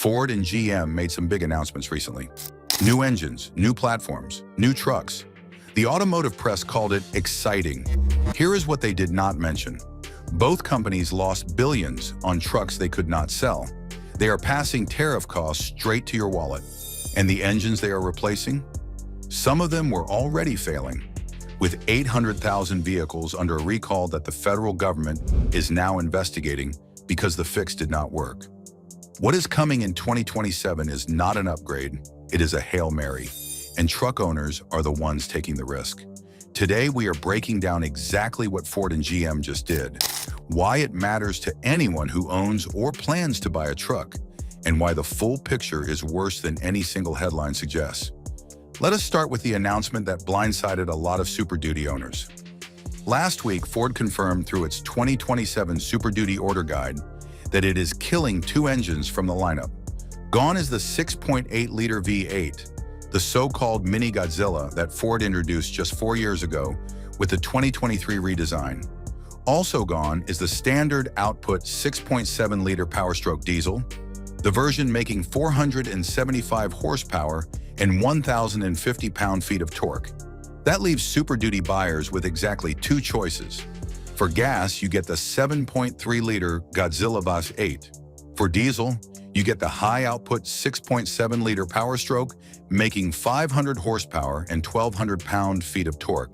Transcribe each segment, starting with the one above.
Ford and GM made some big announcements recently. New engines, new platforms, new trucks. The automotive press called it exciting. Here is what they did not mention. Both companies lost billions on trucks they could not sell. They are passing tariff costs straight to your wallet. And the engines they are replacing? Some of them were already failing, with 800,000 vehicles under a recall that the federal government is now investigating because the fix did not work. What is coming in 2027 is not an upgrade, it is a Hail Mary, and truck owners are the ones taking the risk. Today, we are breaking down exactly what Ford and GM just did, why it matters to anyone who owns or plans to buy a truck, and why the full picture is worse than any single headline suggests. Let us start with the announcement that blindsided a lot of Super Duty owners. Last week, Ford confirmed through its 2027 Super Duty order guide that it is killing two engines from the lineup. Gone is the 6.8-liter V8, the so-called Mini Godzilla that Ford introduced just 4 years ago with the 2023 redesign. Also gone is the standard output 6.7-liter Powerstroke diesel, the version making 475 horsepower and 1,050 pound-feet of torque. That leaves Super Duty buyers with exactly two choices. For gas, you get the 7.3-liter Godzilla Boss 8. For diesel, you get the high-output 6.7-liter Powerstroke, making 500 horsepower and 1,200 pound-feet of torque.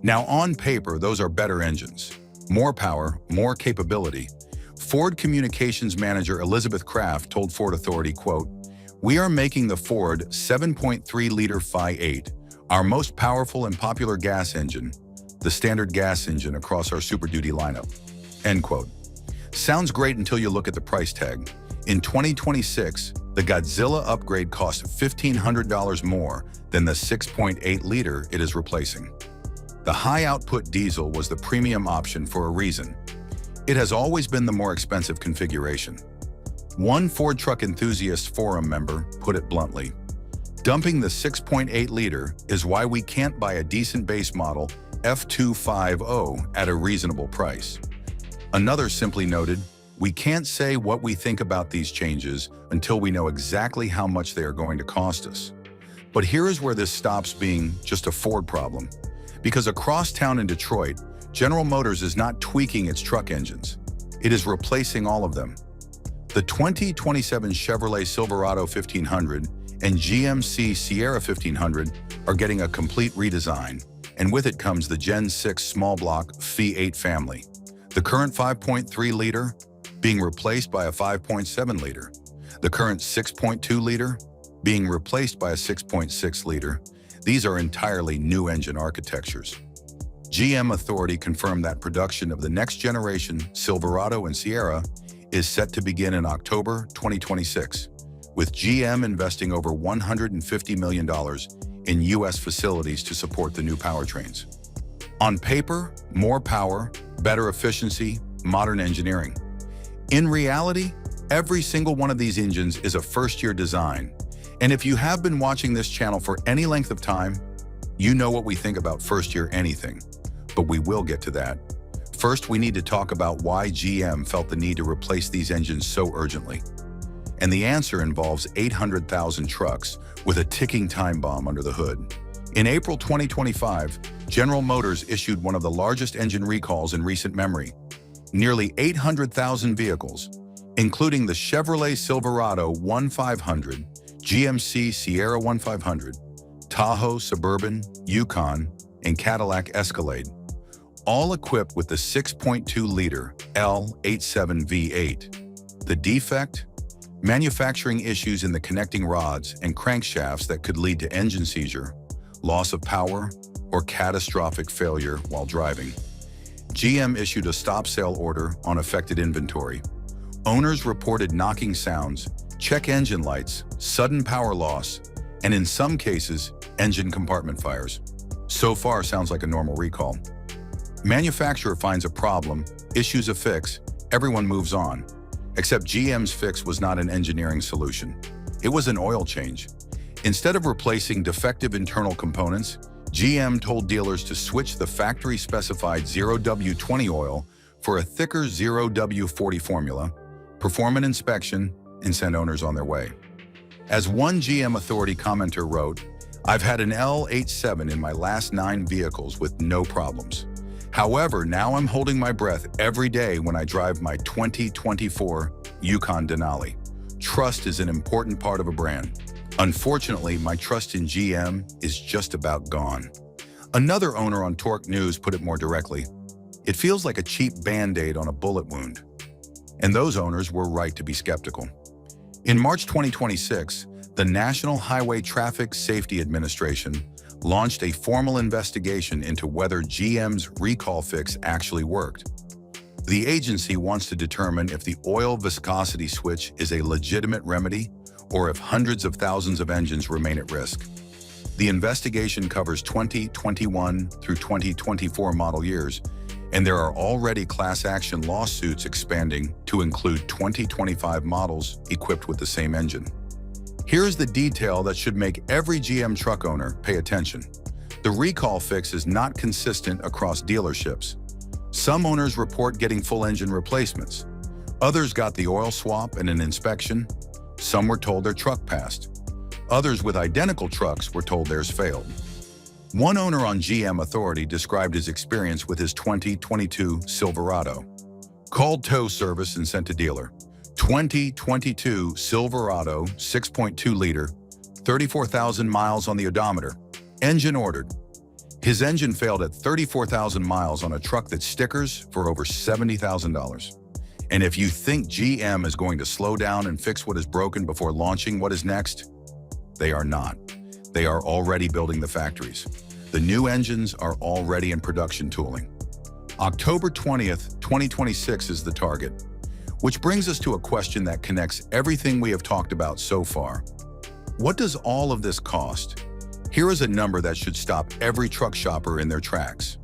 Now, on paper, those are better engines. More power, more capability. Ford Communications Manager Elizabeth Kraft told Ford Authority, quote, "We are making the Ford 7.3-liter Phi 8, our most powerful and popular gas engine, the standard gas engine across our Super Duty lineup." End quote. Sounds great until you look at the price tag. In 2026, the Godzilla upgrade cost $1,500 more than the 6.8-liter it is replacing. The high-output diesel was the premium option for a reason. It has always been the more expensive configuration. One Ford Truck Enthusiast Forum member put it bluntly, "Dumping the 6.8-liter is why we can't buy a decent base model F250 at a reasonable price." Another simply noted, "We can't say what we think about these changes until we know exactly how much they are going to cost us." But here is where this stops being just a Ford problem. Because across town in Detroit, General Motors is not tweaking its truck engines. It is replacing all of them. The 2027 Chevrolet Silverado 1500 and GMC Sierra 1500 are getting a complete redesign, and with it comes the Gen 6 small block Phi 8 family. The current 5.3-liter being replaced by a 5.7-liter. The current 6.2-liter being replaced by a 6.6-liter. These are entirely new engine architectures. GM Authority confirmed that production of the next generation Silverado and Sierra is set to begin in October 2026, with GM investing over $150 million in U.S. facilities to support the new powertrains. On paper, more power, better efficiency, modern engineering. In reality, every single one of these engines is a first-year design. And if you have been watching this channel for any length of time, you know what we think about first-year anything. But we will get to that. First, we need to talk about why GM felt the need to replace these engines so urgently. And the answer involves 800,000 trucks with a ticking time bomb under the hood. In April 2025, General Motors issued one of the largest engine recalls in recent memory. Nearly 800,000 vehicles, including the Chevrolet Silverado 1500, GMC Sierra 1500, Tahoe, Suburban, Yukon, and Cadillac Escalade, all equipped with the 6.2-liter L87 V8. The defect? Manufacturing issues in the connecting rods and crankshafts that could lead to engine seizure, loss of power, or catastrophic failure while driving. GM issued a stop sale order on affected inventory. Owners reported knocking sounds, check engine lights, sudden power loss, and in some cases, engine compartment fires. So far sounds like a normal recall. Manufacturer finds a problem, issues a fix, everyone moves on. Except GM's fix was not an engineering solution. It was an oil change. Instead of replacing defective internal components, GM told dealers to switch the factory-specified 0W20 oil for a thicker 0W40 formula, perform an inspection, and send owners on their way. As one GM Authority commenter wrote, "I've had an L87 in my last 9 vehicles with no problems. However, now I'm holding my breath every day when I drive my 2024 Yukon Denali. Trust is an important part of a brand. Unfortunately, my trust in GM is just about gone." Another owner on Torque News put it more directly, "It feels like a cheap Band-Aid on a bullet wound." And those owners were right to be skeptical. In March 2026, the National Highway Traffic Safety Administration launched a formal investigation into whether GM's recall fix actually worked. The agency wants to determine if the oil viscosity switch is a legitimate remedy or if hundreds of thousands of engines remain at risk. The investigation covers 2021 through 2024 model years, and there are already class action lawsuits expanding to include 2025 models equipped with the same engine. Here's the detail that should make every GM truck owner pay attention. The recall fix is not consistent across dealerships. Some owners report getting full engine replacements. Others got the oil swap and an inspection. Some were told their truck passed. Others with identical trucks were told theirs failed. One owner on GM Authority described his experience with his 2022 Silverado. Called tow service and sent to dealer. 2022 Silverado 6.2-liter, 34,000 miles on the odometer. Engine ordered. His engine failed at 34,000 miles on a truck that stickers for over $70,000. And if you think GM is going to slow down and fix what is broken before launching what is next, they are not. They are already building the factories. The new engines are already in production tooling. October 20th, 2026 is the target, which brings us to a question that connects everything we have talked about so far. What does all of this cost? Here is a number that should stop every truck shopper in their tracks.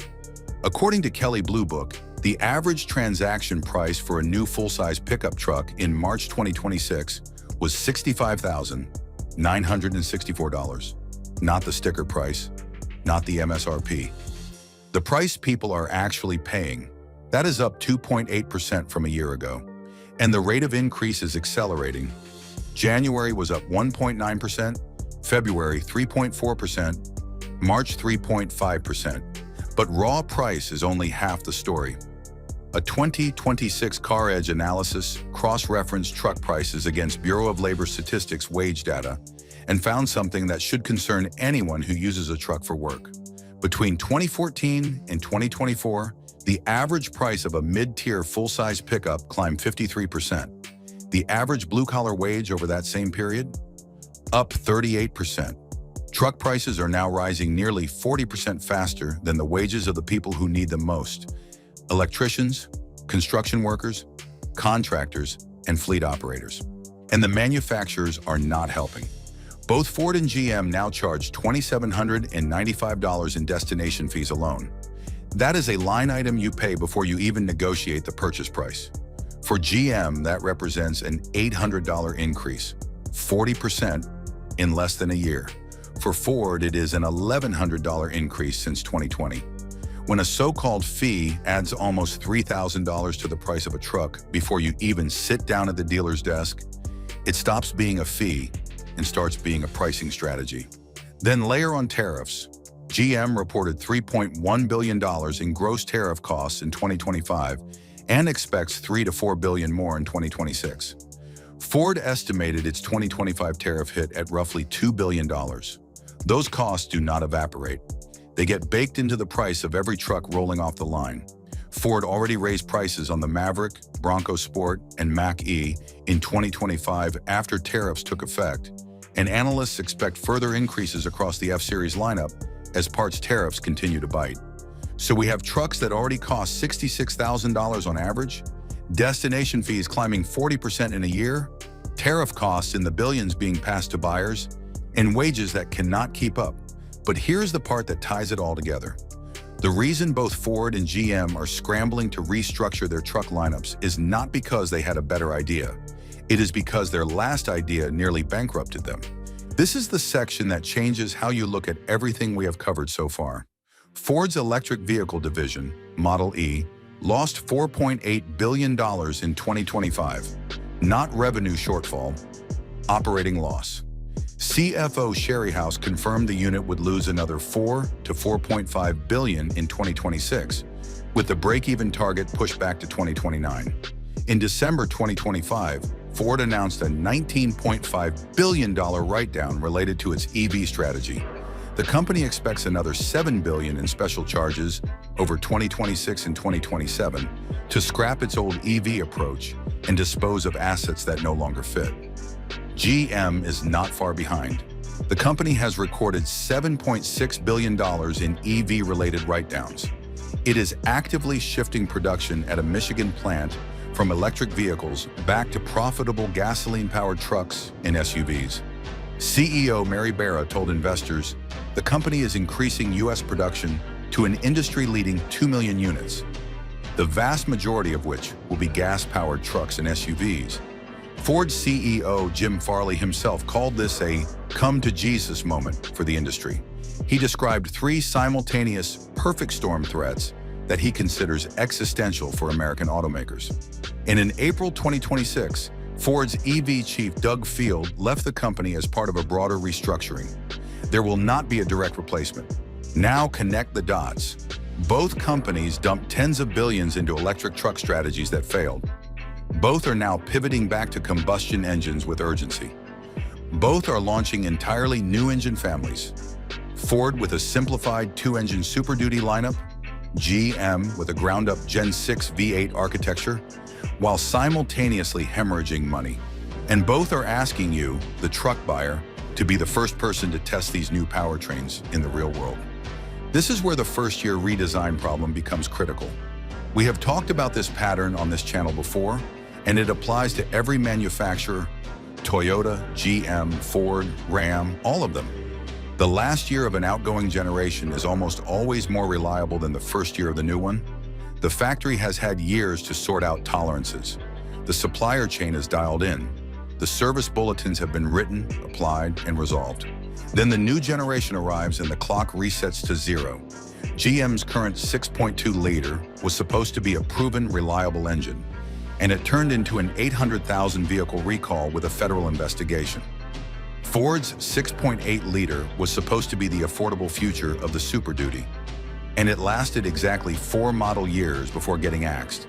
According to Kelley Blue Book, the average transaction price for a new full-size pickup truck in March 2026 was $65,964. Not the sticker price, not the MSRP. The price people are actually paying. That is up 2.8% from a year ago. And the rate of increase is accelerating. January was up 1.9%, February 3.4%, March 3.5%. But raw price is only half the story. A 2026 Car Edge analysis cross-referenced truck prices against Bureau of Labor Statistics wage data and found something that should concern anyone who uses a truck for work. Between 2014 and 2024, the average price of a mid-tier full-size pickup climbed 53%. The average blue-collar wage over that same period? Up 38%. Truck prices are now rising nearly 40% faster than the wages of the people who need them most: electricians, construction workers, contractors, and fleet operators. And the manufacturers are not helping. Both Ford and GM now charge $2,795 in destination fees alone. That is a line item you pay before you even negotiate the purchase price. For GM, that represents an $800 increase, 40% in less than a year. For Ford, it is an $1,100 increase since 2020. When a so-called fee adds almost $3,000 to the price of a truck before you even sit down at the dealer's desk, it stops being a fee and starts being a pricing strategy. Then layer on tariffs. GM reported $3.1 billion in gross tariff costs in 2025 and expects $3 to $4 billion more in 2026. Ford estimated its 2025 tariff hit at roughly $2 billion. Those costs do not evaporate. They get baked into the price of every truck rolling off the line. Ford already raised prices on the Maverick, Bronco Sport, and Mach-E in 2025 after tariffs took effect, and analysts expect further increases across the F-Series lineup as parts tariffs continue to bite. So we have trucks that already cost $66,000 on average, destination fees climbing 40% in a year, tariff costs in the billions being passed to buyers, and wages that cannot keep up. But here's the part that ties it all together. The reason both Ford and GM are scrambling to restructure their truck lineups is not because they had a better idea. It is because their last idea nearly bankrupted them. This is the section that changes how you look at everything we have covered so far. Ford's electric vehicle division, Model E, lost $4.8 billion in 2025. Not revenue shortfall, operating loss. CFO Sherry House confirmed the unit would lose another $4 to $4.5 billion in 2026, with the break-even target pushed back to 2029. In December 2025, Ford announced a $19.5 billion write-down related to its EV strategy. The company expects another $7 billion in special charges over 2026 and 2027 to scrap its old EV approach and dispose of assets that no longer fit. GM is not far behind. The company has recorded $7.6 billion in EV-related write-downs. It is actively shifting production at a Michigan plant from electric vehicles back to profitable gasoline-powered trucks and SUVs. CEO Mary Barra told investors the company is increasing U.S. production to an industry-leading 2 million units, the vast majority of which will be gas-powered trucks and SUVs. Ford CEO Jim Farley himself called this a come-to-Jesus moment for the industry. He described 3 simultaneous perfect storm threats that he considers existential for American automakers. And in April 2026, Ford's EV chief Doug Field left the company as part of a broader restructuring. There will not be a direct replacement. Now connect the dots. Both companies dumped tens of billions into electric truck strategies that failed. Both are now pivoting back to combustion engines with urgency. Both are launching entirely new engine families. Ford with a simplified 2-engine Super Duty lineup, GM with a ground-up Gen 6 V8 architecture, while simultaneously hemorrhaging money. And both are asking you, the truck buyer, to be the first person to test these new powertrains in the real world. This is where the first-year redesign problem becomes critical. We have talked about this pattern on this channel before, and it applies to every manufacturer: Toyota, GM, Ford, Ram, all of them. The last year of an outgoing generation is almost always more reliable than the first year of the new one. The factory has had years to sort out tolerances. The supplier chain is dialed in. The service bulletins have been written, applied, and resolved. Then the new generation arrives and the clock resets to 0. GM's current 6.2-liter was supposed to be a proven, reliable engine, and it turned into an 800,000 vehicle recall with a federal investigation. Ford's 6.8-liter was supposed to be the affordable future of the Super Duty, and it lasted exactly 4 model years before getting axed.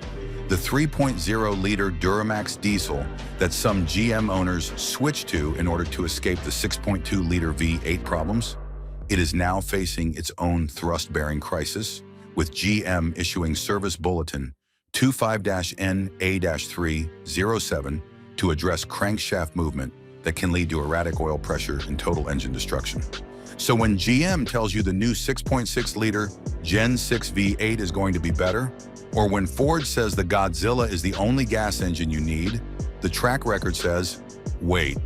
The 3.0-liter Duramax diesel that some GM owners switched to in order to escape the 6.2-liter V8 problems, it is now facing its own thrust-bearing crisis, with GM issuing Service Bulletin 25-NA-307 to address crankshaft movement that can lead to erratic oil pressure and total engine destruction. So when GM tells you the new 6.6-liter Gen 6 V8 is going to be better, or when Ford says the Godzilla is the only gas engine you need, the track record says, wait.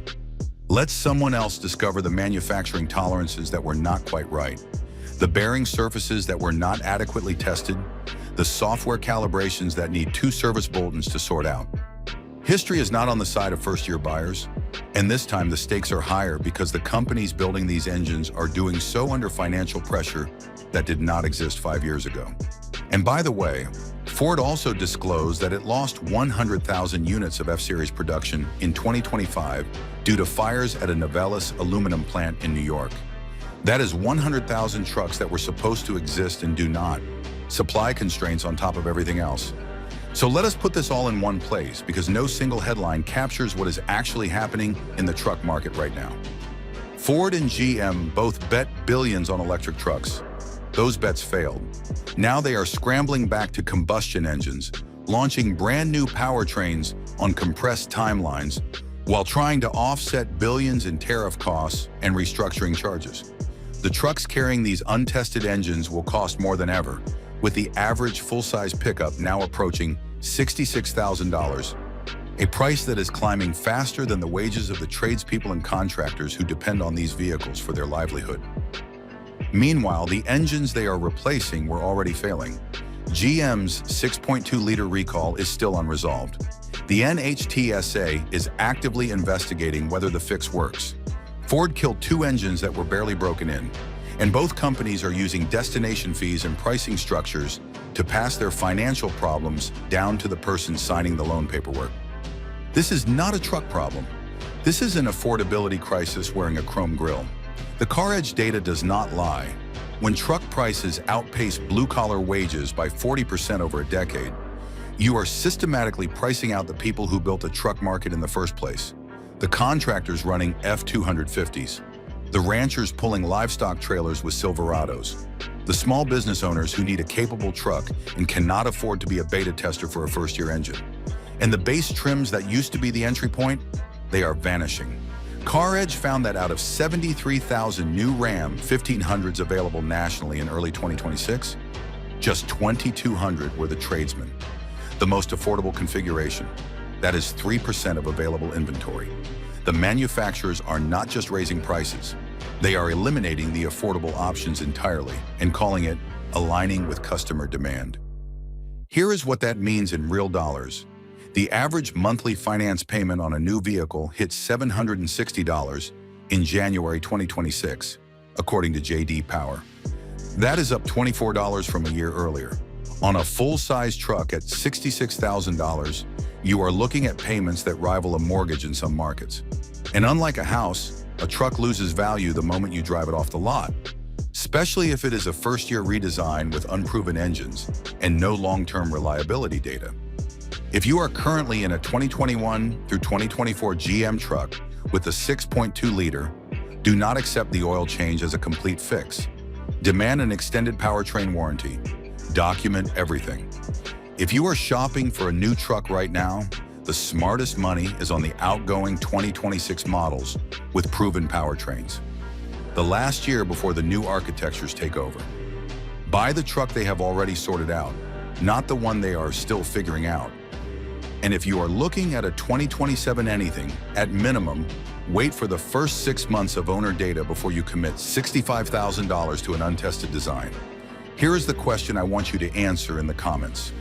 Let someone else discover the manufacturing tolerances that were not quite right, the bearing surfaces that were not adequately tested, the software calibrations that need 2 service bulletins to sort out. History is not on the side of first-year buyers, and this time the stakes are higher because the companies building these engines are doing so under financial pressure that did not exist 5 years ago. And by the way, Ford also disclosed that it lost 100,000 units of F-Series production in 2025 due to fires at a Novelis aluminum plant in New York. That is 100,000 trucks that were supposed to exist and do not. Supply constraints on top of everything else. So let us put this all in one place, because no single headline captures what is actually happening in the truck market right now. Ford and GM both bet billions on electric trucks. Those bets failed. Now they are scrambling back to combustion engines, launching brand new powertrains on compressed timelines, while trying to offset billions in tariff costs and restructuring charges. The trucks carrying these untested engines will cost more than ever, with the average full-size pickup now approaching $66,000, a price that is climbing faster than the wages of the tradespeople and contractors who depend on these vehicles for their livelihood. Meanwhile, the engines they are replacing were already failing. GM's 6.2-liter recall is still unresolved. The NHTSA is actively investigating whether the fix works. Ford killed 2 engines that were barely broken in, and both companies are using destination fees and pricing structures to pass their financial problems down to the person signing the loan paperwork. This is not a truck problem. This is an affordability crisis wearing a chrome grille. The CarEdge data does not lie. When truck prices outpace blue-collar wages by 40% over a decade, you are systematically pricing out the people who built a truck market in the first place. The contractors running F-250s, the ranchers pulling livestock trailers with Silverados, the small business owners who need a capable truck and cannot afford to be a beta tester for a first-year engine. And the base trims that used to be the entry point, they are vanishing. CarEdge found that out of 73,000 new Ram 1500s available nationally in early 2026, just 2,200 were the tradesmen. The most affordable configuration. That is 3% of available inventory. The manufacturers are not just raising prices, they are eliminating the affordable options entirely and calling it aligning with customer demand. Here is what that means in real dollars. The average monthly finance payment on a new vehicle hit $760 in January 2026, according to J.D. Power. That is up $24 from a year earlier. On a full-size truck at $66,000, you are looking at payments that rival a mortgage in some markets. And unlike a house, a truck loses value the moment you drive it off the lot, especially if it is a first-year redesign with unproven engines and no long-term reliability data. If you are currently in a 2021 through 2024 GM truck with a 6.2-liter, do not accept the oil change as a complete fix. Demand an extended powertrain warranty. Document everything. If you are shopping for a new truck right now, the smartest money is on the outgoing 2026 models with proven powertrains. The last year before the new architectures take over. Buy the truck they have already sorted out, not the one they are still figuring out. And if you are looking at a 2027 anything, at minimum, wait for the first 6 months of owner data before you commit $65,000 to an untested design. Here is the question I want you to answer in the comments.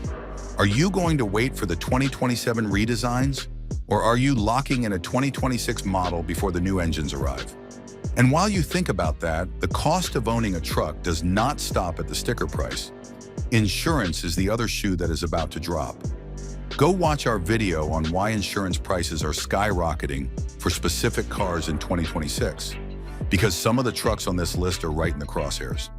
Are you going to wait for the 2027 redesigns, or are you locking in a 2026 model before the new engines arrive? And while you think about that, the cost of owning a truck does not stop at the sticker price. Insurance is the other shoe that is about to drop. Go watch our video on why insurance prices are skyrocketing for specific cars in 2026, because some of the trucks on this list are right in the crosshairs.